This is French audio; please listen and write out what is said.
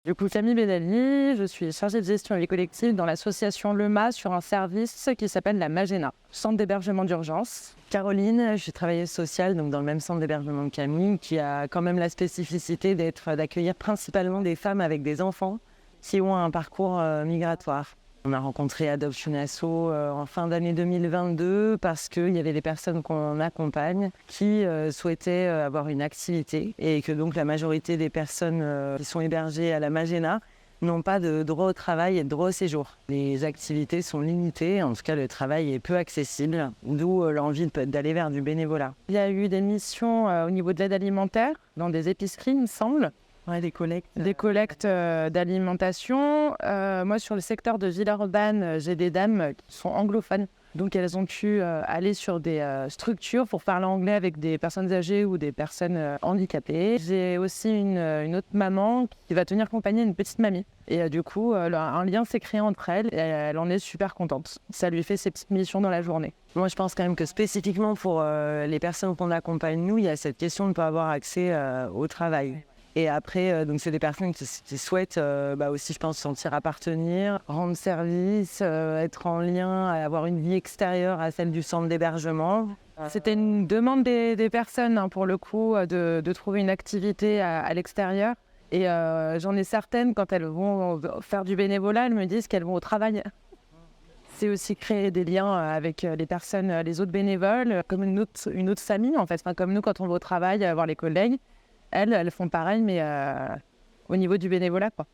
Du coup, Camille Benali, je suis chargée de gestion et vie collective dans l'association LEMA sur un service qui s'appelle la Magena, centre d'hébergement d'urgence. Caroline, je suis travailleuse sociale donc dans le même centre d'hébergement que Camille, qui a quand même la spécificité d'accueillir principalement des femmes avec des enfants qui ont un parcours migratoire. On a rencontré Adoption Asso en fin d'année 2022 parce qu'il y avait des personnes qu'on accompagne qui souhaitaient avoir une activité et que donc la majorité des personnes qui sont hébergées à la Magena n'ont pas de droit au travail et de droit au séjour. Les activités sont limitées, en tout cas le travail est peu accessible, d'où l'envie d'aller vers du bénévolat. Il y a eu des missions au niveau de l'aide alimentaire dans des épiceries, il me semble. Ouais, des collectes. Des collectes d'alimentation. Moi, sur le secteur de Villeurbanne, j'ai des dames qui sont anglophones. Donc, elles ont pu aller sur des structures pour parler anglais avec des personnes âgées ou des personnes handicapées. J'ai aussi une autre maman qui va tenir compagnie à une petite mamie. Et du coup, un lien s'est créé entre elles et elle en est super contente. Ça lui fait ses petites missions dans la journée. Moi, je pense quand même que spécifiquement pour les personnes qu'on accompagne, nous, il y a cette question de ne pas avoir accès au travail. Et après, donc c'est des personnes qui souhaitent aussi, je pense, se sentir appartenir, rendre service, être en lien, avoir une vie extérieure à celle du centre d'hébergement. C'était une demande des personnes, hein, pour le coup, de trouver une activité à l'extérieur. Et j'en ai certaines, quand elles vont faire du bénévolat, elles me disent qu'elles vont au travail. C'est aussi créer des liens avec les personnes, les autres bénévoles, comme une autre famille, en fait. Enfin, comme nous, quand on va au travail, voir les collègues. Elles font pareil, mais au niveau du bénévolat, quoi.